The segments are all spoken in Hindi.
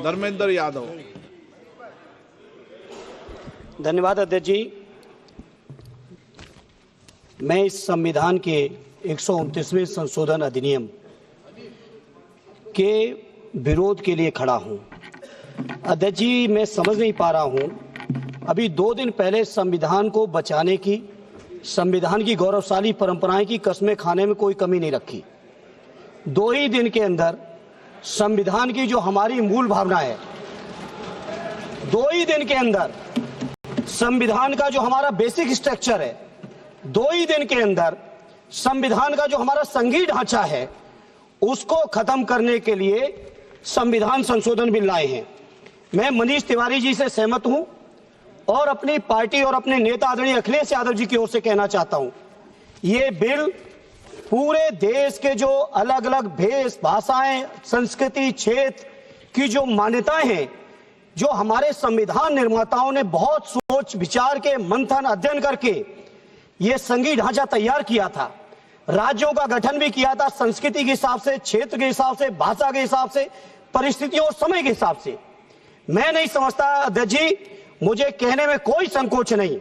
धर्मेंद्र यादव। धन्यवाद अध्यक्ष जी। मैं इस संविधान के 129वें संशोधन अधिनियम के विरोध के लिए खड़ा हूं। अध्यक्ष जी, मैं समझ नहीं पा रहा हूं, अभी 2 दिन पहले संविधान को बचाने की, संविधान की गौरवशाली परंपराएं की कस्में खाने में कोई कमी नहीं रखी। 2 ही दिन के अंदर संविधान की जो हमारी मूल भावना है, 2 ही दिन के अंदर संविधान का जो हमारा बेसिक स्ट्रक्चर है, 2 ही दिन के अंदर संविधान का जो हमारा संघीय ढांचा है, उसको खत्म करने के लिए संविधान संशोधन बिल लाए हैं। मैं मनीष तिवारी जी से सहमत हूं और अपनी पार्टी और अपने नेता आदरणीय अखिलेश यादव जी की ओर से कहना चाहता हूं, ये बिल पूरे देश के जो अलग अलग भेष, भाषाएं, संस्कृति, क्षेत्र की जो मान्यताएं हैं, जो हमारे संविधान निर्माताओं ने बहुत सोच विचार के मंथन अध्ययन करके ये संघीय ढांचा तैयार किया था, राज्यों का गठन भी किया था, संस्कृति के हिसाब से, क्षेत्र के हिसाब से, भाषा के हिसाब से, परिस्थितियों और समय के हिसाब से। मैं नहीं समझता अध्यक्ष जी, मुझे कहने में कोई संकोच नहीं,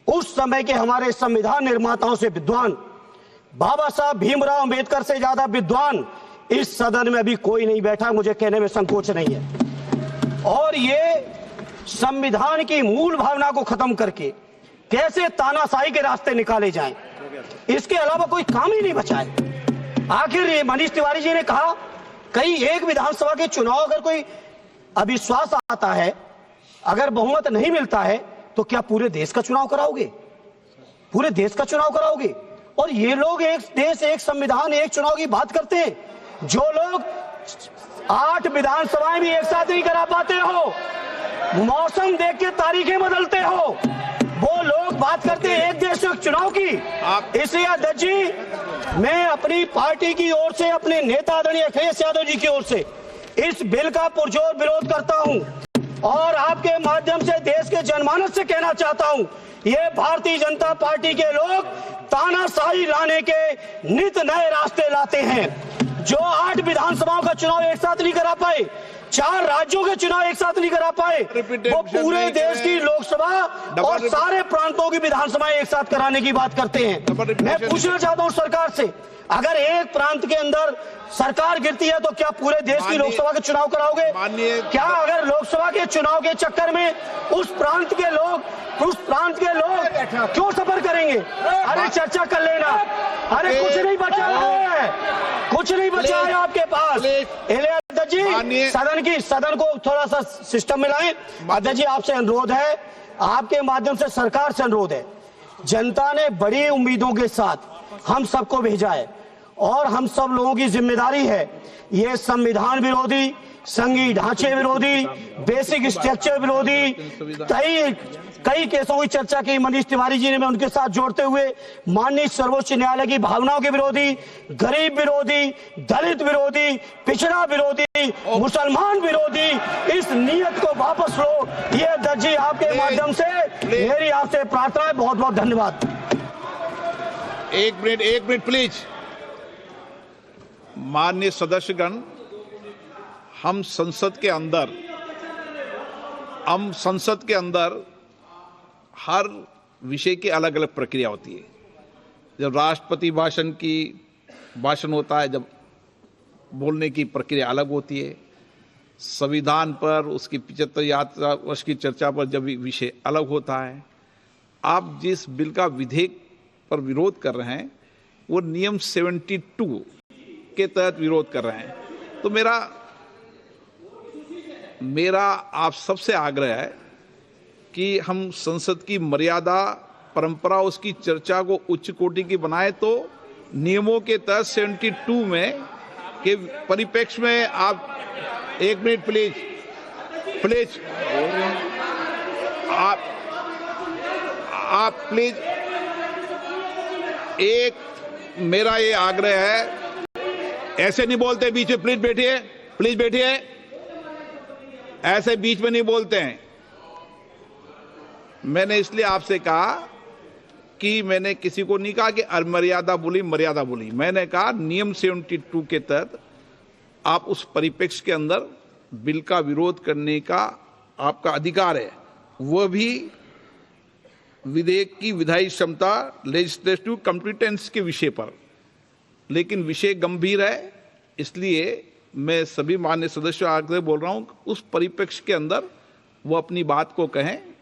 उस समय के हमारे संविधान निर्माताओं से विद्वान, बाबा साहब भीमराव अंबेडकर से ज्यादा विद्वान इस सदन में अभी कोई नहीं बैठा, मुझे कहने में संकोच नहीं है। और ये संविधान की मूल भावना को खत्म करके कैसे तानाशाही के रास्ते निकाले जाएं, इसके अलावा कोई काम ही नहीं बचा है। आखिर ये मनीष तिवारी जी ने कहा, कहीं एक विधानसभा के चुनाव अगर कोई अविश्वास आता है, अगर बहुमत नहीं मिलता है, तो क्या पूरे देश का चुनाव कराओगे? पूरे देश का चुनाव कराओगे? और ये लोग एक देश, एक संविधान, एक चुनाव की बात करते हैं। जो लोग 8 विधानसभाएं भी एक साथ नहीं करा पाते हो, मौसम देख के तारीखें बदलते हो, वो लोग बात करते हैं एक देश एक चुनाव की। इसलिए अध्यक्ष जी, मैं अपनी पार्टी की ओर से, अपने नेता आदरणीय अखिलेश यादव जी की ओर से इस बिल का पुरजोर विरोध करता हूं और आपके माध्यम से देश के जनमानस से कहना चाहता हूं, ये भारतीय जनता पार्टी के लोग तानाशाही लाने के नित नए रास्ते लाते हैं। जो 8 विधानसभाओं का चुनाव एक साथ नहीं करा पाए, 4 राज्यों के चुनाव एक साथ नहीं करा पाए, वो पूरे देश की लोकसभा और सारे प्रांतों की विधानसभाएं एक साथ कराने की बात करते हैं। मैं पूछना चाहता हूं सरकार से, अगर एक प्रांत के अंदर सरकार गिरती है तो क्या पूरे देश की लोकसभा के चुनाव कराओगे? क्या अगर लोकसभा के चुनाव के चक्कर में उस प्रांत के लोग क्यों सफर करेंगे? अरे चर्चा कर लेना, अरे कुछ नहीं बचा है, कुछ नहीं बचा है आपके पास। अध्यक्ष जी, सदन को थोड़ा सा सिस्टम में लाएं। अध्यक्ष जी, आपसे अनुरोध है, आपके माध्यम से सरकार से अनुरोध है, जनता ने बड़ी उम्मीदों के साथ हम सबको भेजा है और हम सब लोगों की जिम्मेदारी है, ये संविधान विरोधी, संघीय ढांचे विरोधी, बेसिक स्ट्रक्चर विरोधी, कई केसों की चर्चा की मनीष तिवारी जी ने, मैं उनके साथ जोड़ते हुए माननीय सर्वोच्च न्यायालय की भावनाओं के विरोधी, गरीब विरोधी, दलित विरोधी, पिछड़ा विरोधी, मुसलमान विरोधी, इस नियत को वापस लो, ये अध्यक्ष जी आपके माध्यम से मेरी आपसे प्रार्थना है। बहुत बहुत धन्यवाद। एक मिनट प्लीज। माननीय सदस्यगण, हम संसद के अंदर हर विषय की अलग अलग प्रक्रिया होती है। जब राष्ट्रपति भाषण होता है, जब बोलने की प्रक्रिया अलग होती है। संविधान पर, उसकी 75 वर्ष की चर्चा पर जब विषय अलग होता है। आप जिस बिल का विधेयक पर विरोध कर रहे हैं, वो नियम 72 के तहत विरोध कर रहे हैं। तो मेरा आप सबसे आग्रह है कि हम संसद की मर्यादा, परंपरा, उसकी चर्चा को उच्च कोटि की बनाए, तो नियमों के तहत 72 में के परिप्रेक्ष्य में आप 1 मिनट प्लीज आप प्लीज, एक मेरा ये आग्रह है, ऐसे नहीं बोलते बीच में, प्लीज बैठिए, ऐसे बीच में नहीं बोलते हैं। मैंने इसलिए आपसे कहा कि मैंने किसी को नहीं कहा कि मर्यादा बोली, मैंने कहा नियम 72 के तहत आप उस परिप्रेक्ष्य के अंदर बिल का विरोध करने का आपका अधिकार है, वह भी विधेयक की विधायी क्षमता, लेजिस्लेटिव कॉम्पिटेंस के विषय पर। लेकिन विषय गंभीर है, इसलिए मैं सभी मान्य सदस्यों आगे बोल रहा हूं, उस परिप्रेक्ष्य के अंदर वो अपनी बात को कहें।